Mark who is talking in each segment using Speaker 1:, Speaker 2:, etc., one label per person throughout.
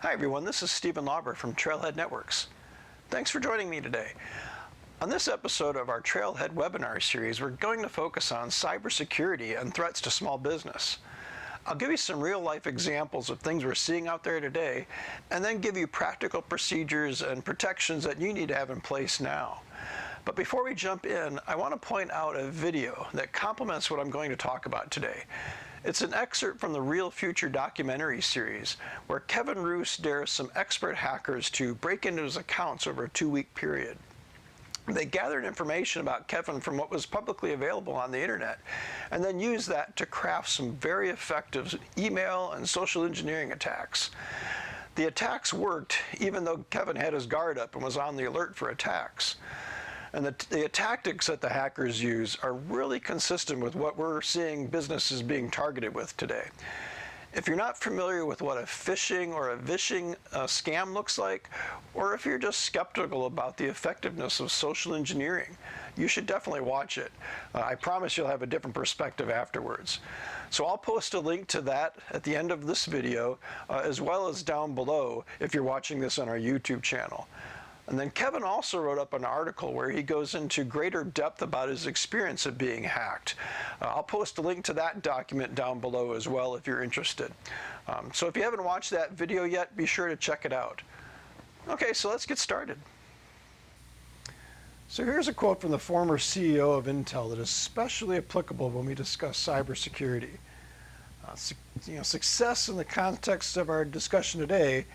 Speaker 1: Hi everyone, this is Stephen Lauber from Trailhead Networks. Thanks for joining me today. On this episode of our Trailhead webinar series, we're going to focus on cybersecurity and threats to small business. I'll give you some real-life examples of things we're seeing out there today, and then give you practical procedures and protections that you need to have in place now. But before we jump in, I want to point out a video that complements what I'm going to talk about today. It's an excerpt from the Real Future documentary series, where Kevin Roose dares some expert hackers to break into his accounts over a 2-week period. They gathered information about Kevin from what was publicly available on the internet, and then used that to craft some very effective email and social engineering attacks. The attacks worked even though Kevin had his guard up and was on the alert for attacks. And the tactics that the hackers use are really consistent with what we're seeing businesses being targeted with today. If you're not familiar with what a phishing or a vishing scam looks like, or if you're just skeptical about the effectiveness of social engineering, you should definitely watch it. I promise you'll have a different perspective afterwards. So I'll post a link to that at the end of this video, as well as down below if you're watching this on our YouTube channel. And then Kevin also wrote up an article where he goes into greater depth about his experience of being hacked. I'll post a link to that document down below as well if you're interested. So if you haven't watched that video yet, be sure to check it out. Okay, so let's get started. So here's a quote from the former CEO of Intel that is especially applicable when we discuss cybersecurity. Success in the context of our discussion today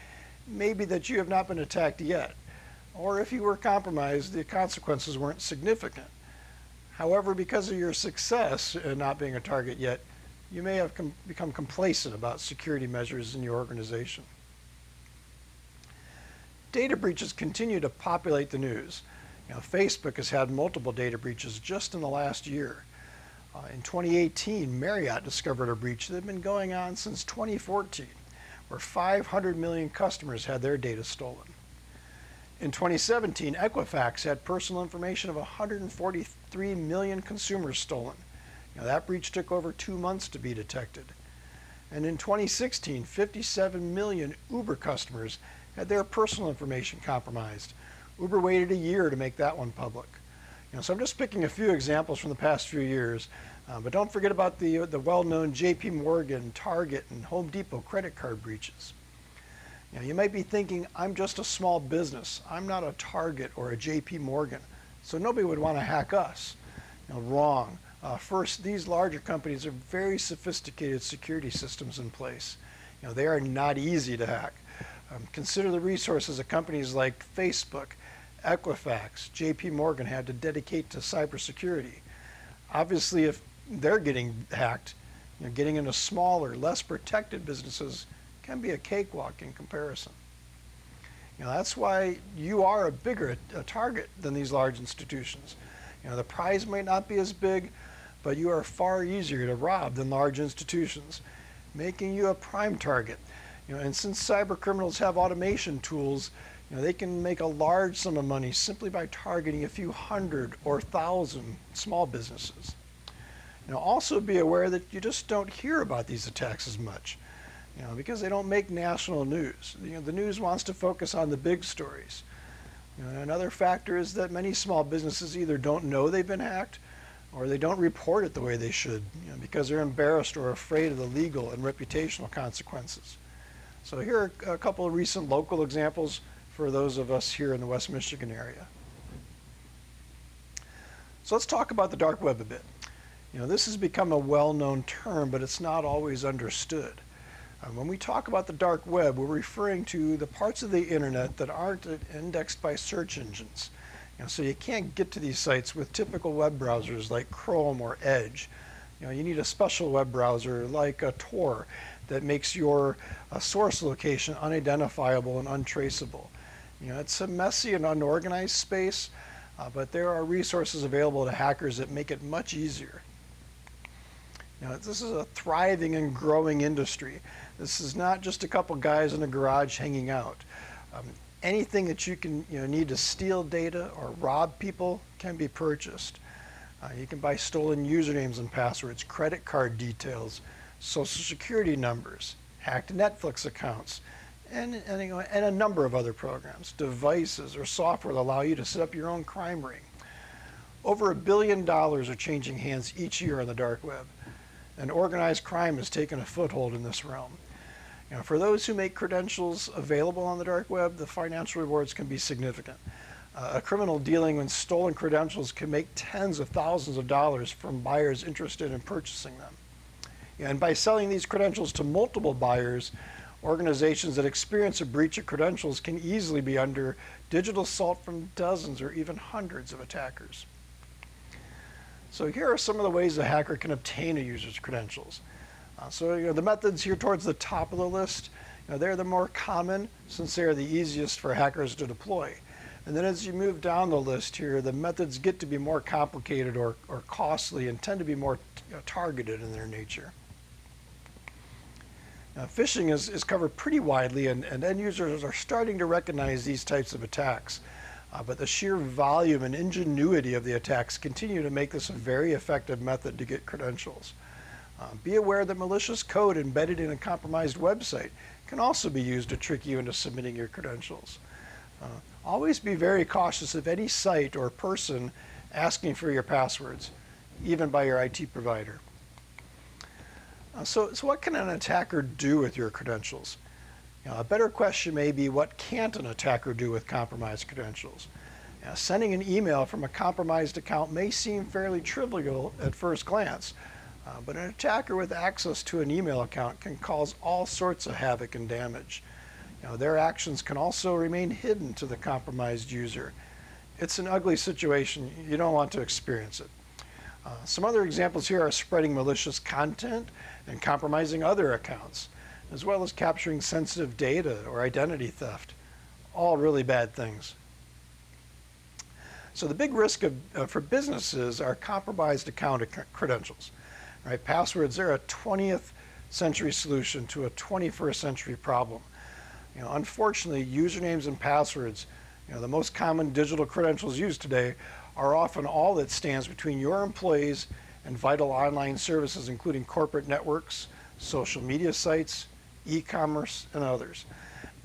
Speaker 1: may be that you have not been attacked yet. Or if you were compromised, the consequences weren't significant. However, because of your success in not being a target yet, you may have become complacent about security measures in your organization. Data breaches continue to populate the news. Facebook has had multiple data breaches just in the last year. In 2018, Marriott discovered a breach that had been going on since 2014, where 500 million customers had their data stolen. In 2017, Equifax had personal information of 143 million consumers stolen. That breach took over 2 months to be detected. And in 2016, 57 million Uber customers had their personal information compromised. Uber waited a year to make that one public. So I'm just picking a few examples from the past few years, but don't forget about the well-known JP Morgan, Target, and Home Depot credit card breaches. You might be thinking, I'm just a small business. I'm not a Target or a JP Morgan, so nobody would want to hack us. Wrong. First, these larger companies have very sophisticated security systems in place. They are not easy to hack. Consider the resources that companies like Facebook, Equifax, JP Morgan had to dedicate to cybersecurity. Obviously, if they're getting hacked, getting into smaller, less protected businesses can be a cakewalk in comparison. That's why you are a bigger target than these large institutions. The prize might not be as big, but you are far easier to rob than large institutions, making you a prime target. And since cybercriminals have automation tools, they can make a large sum of money simply by targeting a few hundred or 1,000 small businesses. Also be aware that you just don't hear about these attacks as much. Because they don't make national news. The news wants to focus on the big stories. Another factor is that many small businesses either don't know they've been hacked, or they don't report it the way they should, because they're embarrassed or afraid of the legal and reputational consequences. So here are a couple of recent local examples for those of us here in the West Michigan area. So let's talk about the dark web a bit. This has become a well-known term, but it's not always understood. When we talk about the dark web, we're referring to the parts of the internet that aren't indexed by search engines. So you can't get to these sites with typical web browsers like Chrome or Edge. You need a special web browser like a Tor that makes your source location unidentifiable and untraceable. It's a messy and unorganized space, but there are resources available to hackers that make it much easier. This is a thriving and growing industry. This is not just a couple guys in a garage hanging out. Anything that you can need to steal data or rob people can be purchased. You can buy stolen usernames and passwords, credit card details, social security numbers, hacked Netflix accounts, and a number of other programs, devices, or software that allow you to set up your own crime ring. Over $1 billion are changing hands each year on the dark web, and organized crime has taken a foothold in this realm. For those who make credentials available on the dark web, the financial rewards can be significant. A criminal dealing with stolen credentials can make tens of thousands of dollars from buyers interested in purchasing them. And by selling these credentials to multiple buyers, organizations that experience a breach of credentials can easily be under digital assault from dozens or even hundreds of attackers. So here are some of the ways a hacker can obtain a user's credentials. The methods here towards the top of the list, they're the more common since they're the easiest for hackers to deploy. And then as you move down the list here, the methods get to be more complicated or costly and tend to be more targeted in their nature. Phishing is covered pretty widely, and end users are starting to recognize these types of attacks. But the sheer volume and ingenuity of the attacks continue to make this a very effective method to get credentials. Be aware that malicious code embedded in a compromised website can also be used to trick you into submitting your credentials. Always be very cautious of any site or person asking for your passwords, even by your IT provider. So what can an attacker do with your credentials? A better question may be, what can't an attacker do with compromised credentials? Sending an email from a compromised account may seem fairly trivial at first glance, but an attacker with access to an email account can cause all sorts of havoc and damage. Their actions can also remain hidden to the compromised user. It's an ugly situation. You don't want to experience it. Some other examples here are spreading malicious content and compromising other accounts, as well as capturing sensitive data or identity theft. All really bad things. So the big risk for businesses are compromised account credentials. Right? Passwords, they're a 20th century solution to a 21st century problem. Unfortunately, usernames and passwords, the most common digital credentials used today, are often all that stands between your employees and vital online services, including corporate networks, social media sites, e-commerce, and others.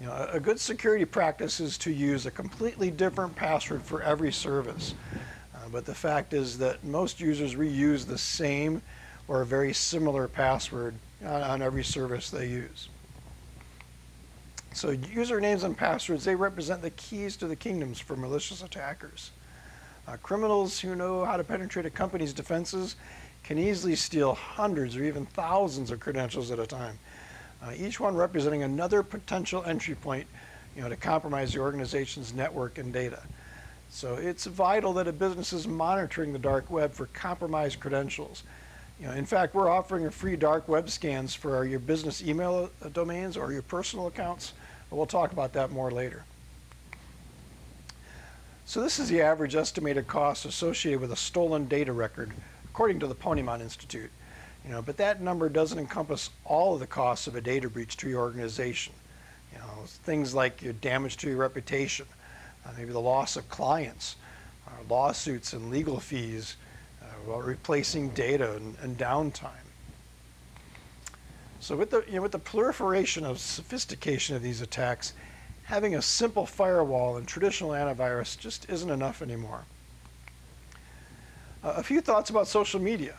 Speaker 1: A good security practice is to use a completely different password for every service. But the fact is that most users reuse the same or a very similar password on every service they use. So usernames and passwords, they represent the keys to the kingdoms for malicious attackers. Criminals who know how to penetrate a company's defenses can easily steal hundreds or even thousands of credentials at a time, each one representing another potential entry point to compromise the organization's network and data. So it's vital that a business is monitoring the dark web for compromised credentials. In fact, we're offering a free dark web scans for your business email domains or your personal accounts, but we'll talk about that more later. So this is the average estimated cost associated with a stolen data record, according to the Ponemon Institute. But that number doesn't encompass all of the costs of a data breach to your organization. Things like your damage to your reputation, maybe the loss of clients, lawsuits and legal fees, while replacing data and downtime. So with the proliferation of sophistication of these attacks, having a simple firewall and traditional antivirus just isn't enough anymore. A few thoughts about social media.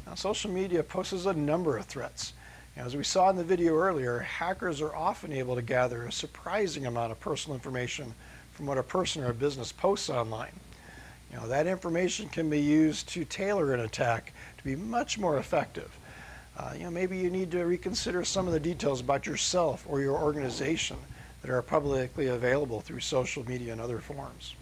Speaker 1: Now, social media poses a number of threats. As we saw in the video earlier, hackers are often able to gather a surprising amount of personal information from what a person or a business posts online. That information can be used to tailor an attack to be much more effective. Maybe you need to reconsider some of the details about yourself or your organization that are publicly available through social media and other forms.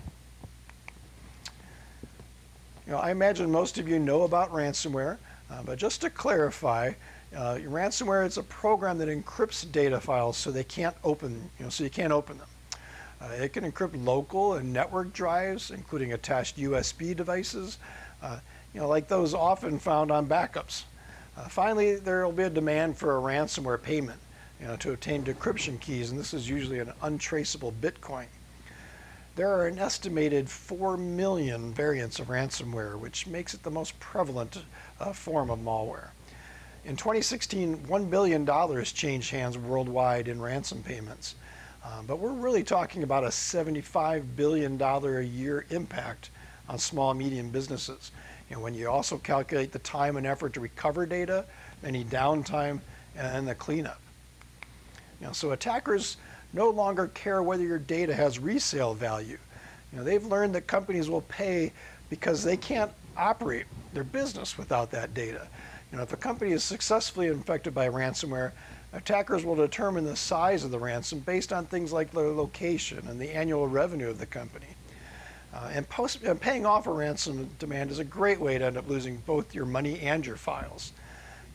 Speaker 1: I imagine most of you know about ransomware, but just to clarify, ransomware is a program that encrypts data files so they can't open, so you can't open them. It can encrypt local and network drives, including attached USB devices, like those often found on backups. Finally, there will be a demand for a ransomware payment, to obtain decryption keys, and this is usually an untraceable Bitcoin. There are an estimated 4 million variants of ransomware, which makes it the most prevalent form of malware. In 2016, $1 billion changed hands worldwide in ransom payments. But we're really talking about a $75 billion a year impact on small and medium businesses. When you also calculate the time and effort to recover data, any downtime, and the cleanup. So attackers no longer care whether your data has resale value. They've learned that companies will pay because they can't operate their business without that data. If a company is successfully infected by ransomware, attackers will determine the size of the ransom based on things like their location and the annual revenue of the company. And paying off a ransom demand is a great way to end up losing both your money and your files.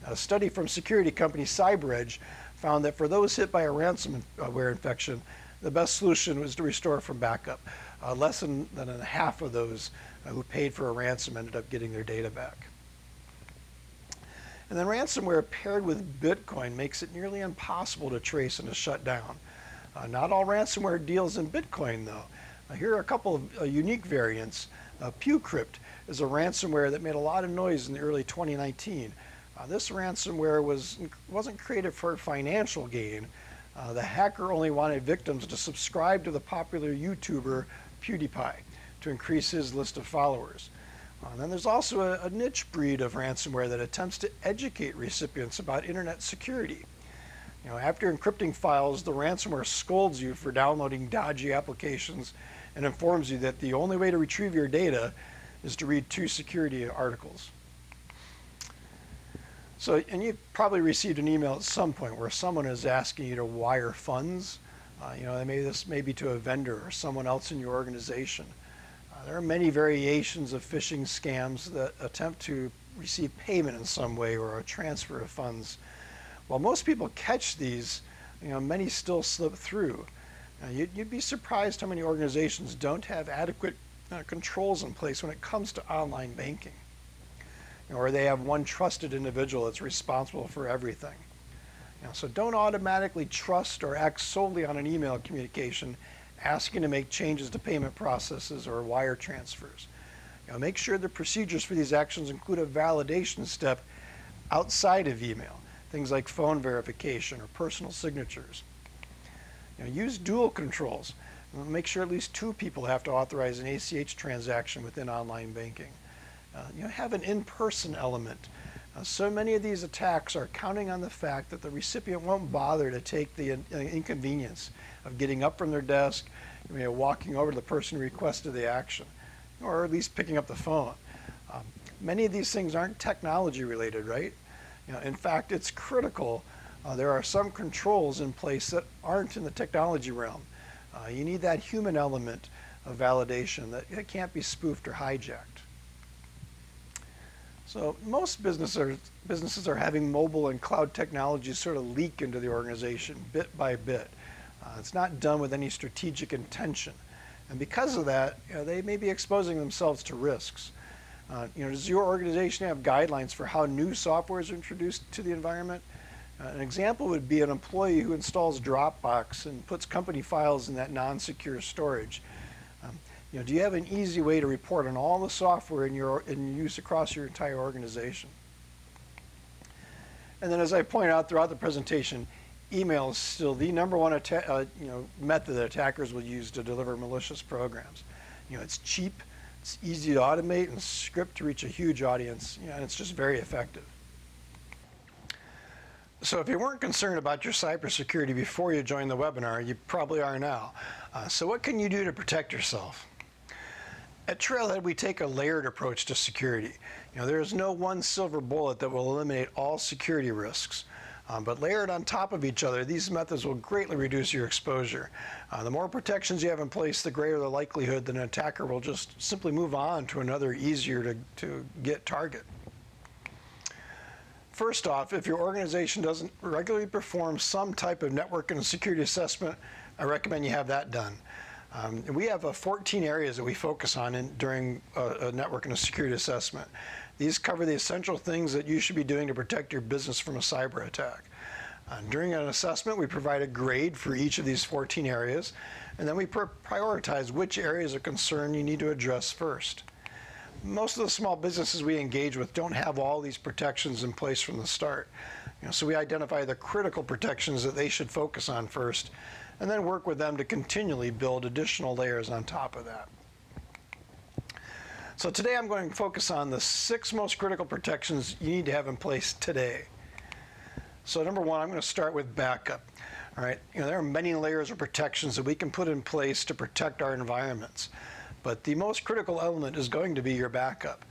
Speaker 1: A study from security company CyberEdge found that for those hit by a ransomware infection, the best solution was to restore from backup. Less than half of those who paid for a ransom ended up getting their data back. And then ransomware paired with Bitcoin makes it nearly impossible to trace and to shut down. Not all ransomware deals in Bitcoin, though. Here are a couple of unique variants. PewCrypt is a ransomware that made a lot of noise in the early 2019. This ransomware wasn't created for financial gain. The hacker only wanted victims to subscribe to the popular YouTuber PewDiePie to increase his list of followers. And then there's also a niche breed of ransomware that attempts to educate recipients about internet security. After encrypting files, the ransomware scolds you for downloading dodgy applications and informs you that the only way to retrieve your data is to read 2 security articles. So, and you've probably received an email at some point where someone is asking you to wire funds. This may be to a vendor or someone else in your organization. There are many variations of phishing scams that attempt to receive payment in some way or a transfer of funds. While most people catch these, many still slip through. You'd be surprised how many organizations don't have adequate controls in place when it comes to online banking. Or they have one trusted individual that's responsible for everything. So don't automatically trust or act solely on an email communication asking to make changes to payment processes or wire transfers. Make sure the procedures for these actions include a validation step outside of email, things like phone verification or personal signatures. Use dual controls. Make sure at least 2 people have to authorize an ACH transaction within online banking. Have an in-person element. So many of these attacks are counting on the fact that the recipient won't bother to take the inconvenience of getting up from their desk, walking over to the person who requested the action, or at least picking up the phone. Many of these things aren't technology related, right? In fact, it's critical. There are some controls in place that aren't in the technology realm. You need that human element of validation that it can't be spoofed or hijacked. So most businesses are having mobile and cloud technologies sort of leak into the organization bit by bit. It's not done with any strategic intention. And because of that, they may be exposing themselves to risks. Does your organization have guidelines for how new software is introduced to the environment? An example would be an employee who installs Dropbox and puts company files in that non-secure storage. Do you have an easy way to report on all the software in use across your entire organization? And then, as I pointed out throughout the presentation, email is still the #1 method that attackers will use to deliver malicious programs. It's cheap, it's easy to automate and script to reach a huge audience, and it's just very effective. So if you weren't concerned about your cybersecurity before you joined the webinar, you probably are now. So what can you do to protect yourself? At Trailhead, we take a layered approach to security. There is no one silver bullet that will eliminate all security risks. But layered on top of each other, these methods will greatly reduce your exposure. The more protections you have in place, the greater the likelihood that an attacker will just simply move on to another easier to get target. First off, if your organization doesn't regularly perform some type of network and security assessment, I recommend you have that done. We have 14 areas that we focus on during a network and a security assessment. These cover the essential things that you should be doing to protect your business from a cyber attack. During an assessment, we provide a grade for each of these 14 areas, and then we prioritize which areas of concern you need to address first. most of the small businesses we engage with don't have all these protections in place from the start. So we identify the critical protections that they should focus on first, and then work with them to continually build additional layers on top of that. So today I'm going to focus on the 6 most critical protections you need to have in place today. So number 1, I'm going to start with backup. All right, there are many layers of protections that we can put in place to protect our environments, but the most critical element is going to be your backup.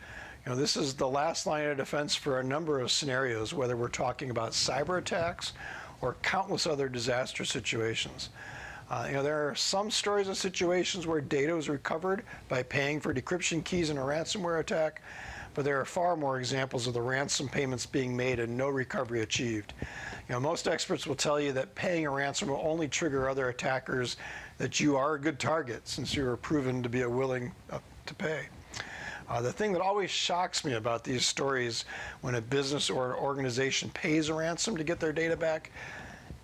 Speaker 1: This is the last line of defense for a number of scenarios, whether we're talking about cyber attacks or countless other disaster situations. There are some stories of situations where data was recovered by paying for decryption keys in a ransomware attack, but there are far more examples of the ransom payments being made and no recovery achieved. Most experts will tell you that paying a ransom will only trigger other attackers that you are a good target since you are proven to be willing to pay. The thing that always shocks me about these stories when a business or an organization pays a ransom to get their data back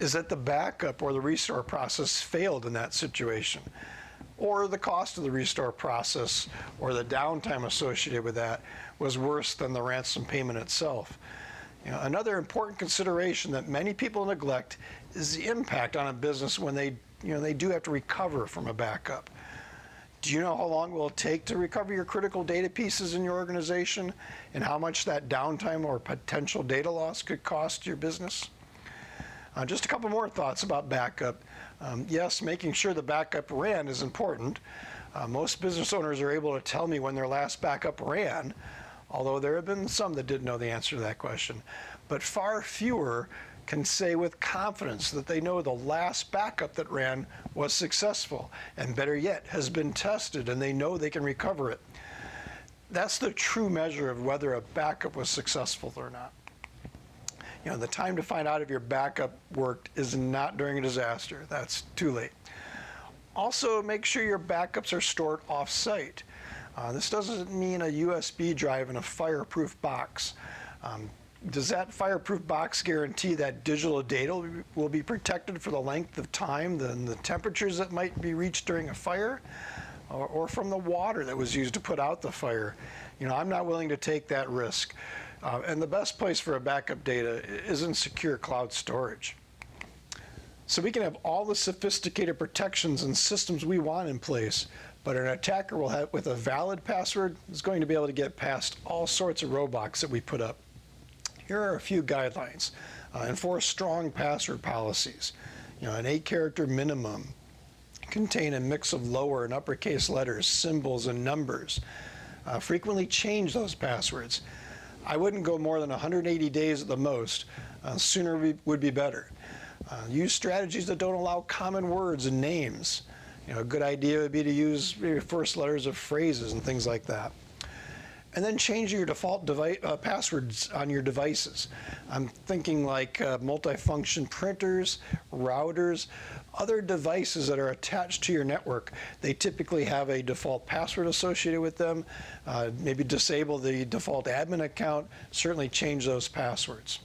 Speaker 1: is that the backup or the restore process failed in that situation, or the cost of the restore process or the downtime associated with that was worse than the ransom payment itself. Another important consideration that many people neglect is the impact on a business when they do have to recover from a backup. Do you know how long it will take to recover your critical data pieces in your organization, and how much that downtime or potential data loss could cost your business? Just a couple more thoughts about backup. Yes, making sure the backup ran is important. Most business owners are able to tell me when their last backup ran, although there have been some that didn't know the answer to that question. But far fewer can say with confidence that they know the last backup that ran was successful, and better yet, has been tested and they know they can recover it. That's the true measure of whether a backup was successful or not. The time to find out if your backup worked is not during a disaster. That's too late. Also, make sure your backups are stored off-site. This doesn't mean a USB drive in a fireproof box. Does that fireproof box guarantee that digital data will be protected for the length of time than the temperatures that might be reached during a fire, or from the water that was used to put out the fire? I'm not willing to take that risk. And the best place for a backup data is in secure cloud storage. So we can have all the sophisticated protections and systems we want in place, but an attacker with a valid password is going to be able to get past all sorts of roadblocks that we put up. Here are a few guidelines. Enforce strong password policies. An 8-character minimum. Contain a mix of lower and uppercase letters, symbols, and numbers. Frequently change those passwords. I wouldn't go more than 180 days at the most. Sooner would be better. Use strategies that don't allow common words and names. A good idea would be to use maybe first letters of phrases and things like that. And then change your default passwords on your devices. I'm thinking like multifunction printers, routers, other devices that are attached to your network. They typically have a default password associated with them. Maybe disable the default admin account, certainly change those passwords.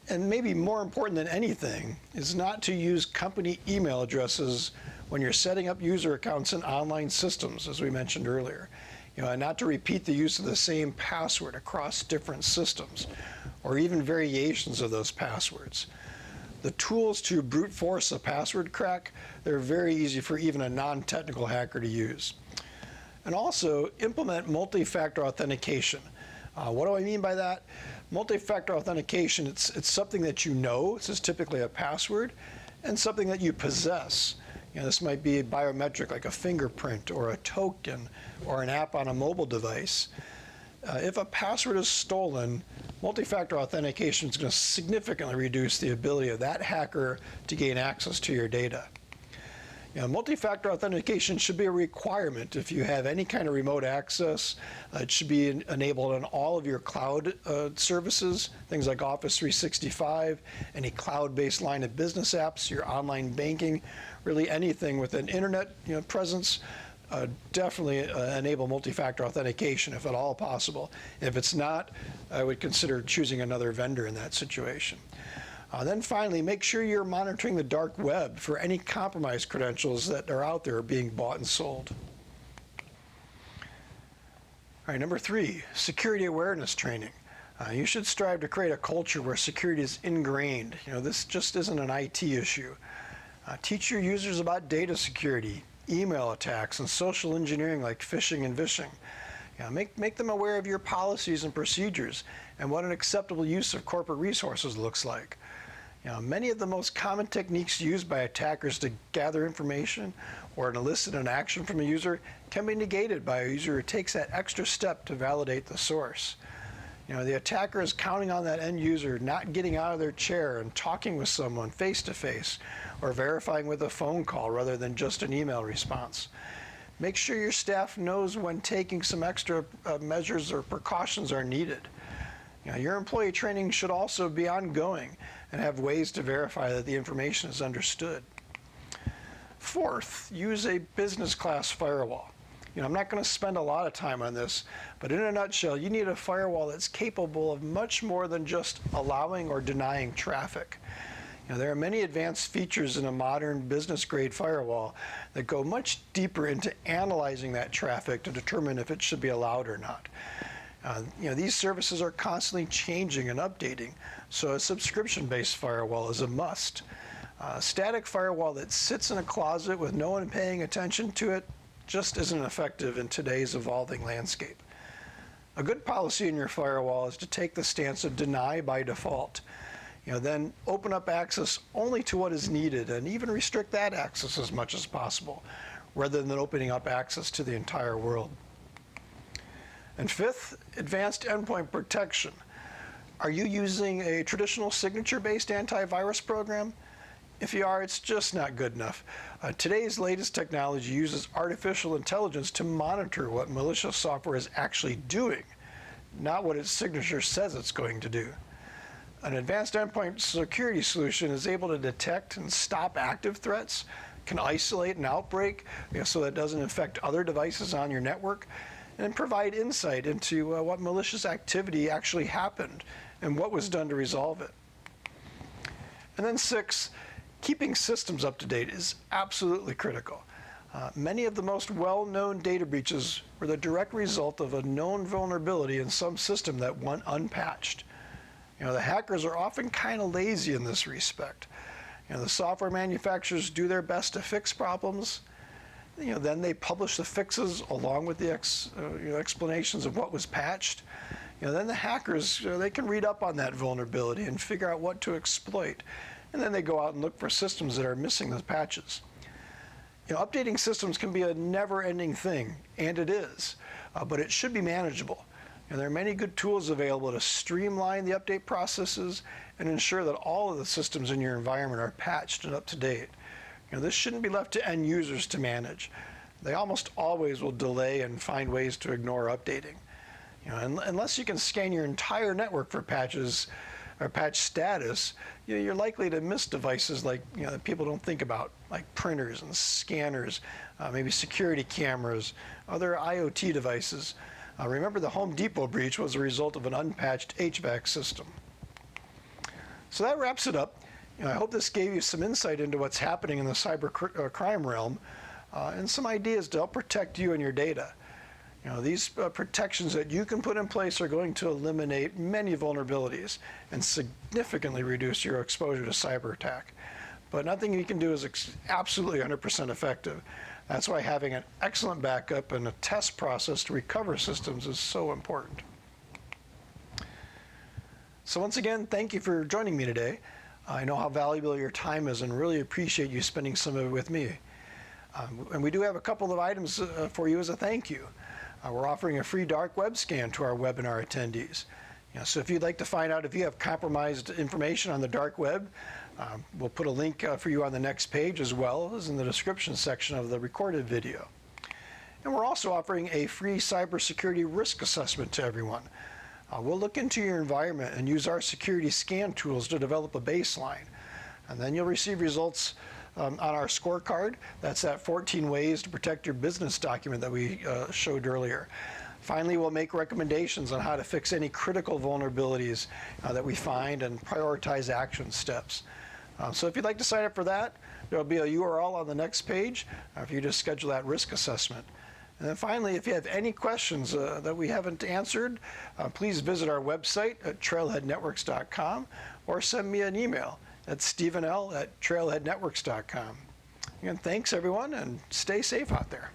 Speaker 1: And maybe more important than anything is not to use company email addresses when you're setting up user accounts in online systems, as we mentioned earlier. And not to repeat the use of the same password across different systems, or even variations of those passwords. The tools to brute force a password crack, they're very easy for even a non-technical hacker to use. And also, implement multi-factor authentication. What do I mean by that? Multi-factor authentication, it's something that you know, this is typically a password, and something that you possess. This might be biometric, like a fingerprint or a token or an app on a mobile device. If a password is stolen, multi-factor authentication is going to significantly reduce the ability of that hacker to gain access to your data. Multi-factor authentication should be a requirement if you have any kind of remote access. It should be enabled on all of your cloud services, things like Office 365, any cloud-based line of business apps, your online banking, really anything with an internet presence. Definitely enable multi-factor authentication if at all possible. If it's not, I would consider choosing another vendor in that situation. Then finally, make sure you're monitoring the dark web for any compromised credentials that are out there being bought and sold. All right, number 3, security awareness training. You should strive to create a culture where security is ingrained. This just isn't an IT issue. Teach your users about data security, email attacks, and social engineering like phishing and vishing. Make them aware of your policies and procedures and what an acceptable use of corporate resources looks like. Many of the most common techniques used by attackers to gather information or to elicit an action from a user can be negated by a user who takes that extra step to validate the source. The attacker is counting on that end user not getting out of their chair and talking with someone face to face or verifying with a phone call rather than just an email response. Make sure your staff knows when taking some extra measures or precautions are needed. Your employee training should also be ongoing and have ways to verify that the information is understood. 4th, use a business class firewall. I'm not going to spend a lot of time on this, but in a nutshell, you need a firewall that's capable of much more than just allowing or denying traffic. There are many advanced features in a modern business-grade firewall that go much deeper into analyzing that traffic to determine if it should be allowed or not. These services are constantly changing and updating, so a subscription-based firewall is a must. A static firewall that sits in a closet with no one paying attention to it just isn't effective in today's evolving landscape. A good policy in your firewall is to take the stance of deny by default. Then open up access only to what is needed and even restrict that access as much as possible, rather than opening up access to the entire world. And 5th, advanced endpoint protection. Are you using a traditional signature-based antivirus program? If you are, it's just not good enough. Today's latest technology uses artificial intelligence to monitor what malicious software is actually doing, not what its signature says it's going to do. An advanced endpoint security solution is able to detect and stop active threats, can isolate an outbreak so that it doesn't infect other devices on your network, and provide insight into what malicious activity actually happened and what was done to resolve it. And then 6, keeping systems up to date is absolutely critical. Many of the most well-known data breaches were the direct result of a known vulnerability in some system that went unpatched. The hackers are often kind of lazy in this respect. The software manufacturers do their best to fix problems. Then they publish the fixes along with the explanations of what was patched. Then the hackers, they can read up on that vulnerability and figure out what to exploit. And then they go out and look for systems that are missing those patches. Updating systems can be a never-ending thing, and it is, but it should be manageable. There are many good tools available to streamline the update processes and ensure that all of the systems in your environment are patched and up to date. This shouldn't be left to end users to manage. They almost always will delay and find ways to ignore updating. Unless you can scan your entire network for patches or patch status, you're likely to miss devices that people don't think about, like printers and scanners, maybe security cameras, other IoT devices. Remember, the Home Depot breach was a result of an unpatched HVAC system. So that wraps it up. I hope this gave you some insight into what's happening in the cybercrime realm and some ideas to help protect you and your data. These protections that you can put in place are going to eliminate many vulnerabilities and significantly reduce your exposure to cyber attack. But nothing you can do is absolutely 100% effective. That's why having an excellent backup and a test process to recover systems is so important. So once again, thank you for joining me today. I know how valuable your time is and really appreciate you spending some of it with me. And we do have a couple of items for you as a thank you. We're offering a free dark web scan to our webinar attendees. So if you'd like to find out if you have compromised information on the dark web, we'll put a link for you on the next page as well as in the description section of the recorded video. And we're also offering a free cybersecurity risk assessment to everyone. We'll look into your environment and use our security scan tools to develop a baseline. And then you'll receive results on our scorecard. That's that 14 ways to protect your business document that we showed earlier. Finally, we'll make recommendations on how to fix any critical vulnerabilities that we find and prioritize action steps. So if you'd like to sign up for that, there'll be a URL on the next page for you to schedule that risk assessment. And then finally, if you have any questions that we haven't answered, please visit our website at trailheadnetworks.com or send me an email at stephenl@trailheadnetworks.com. Again, thanks everyone, and stay safe out there.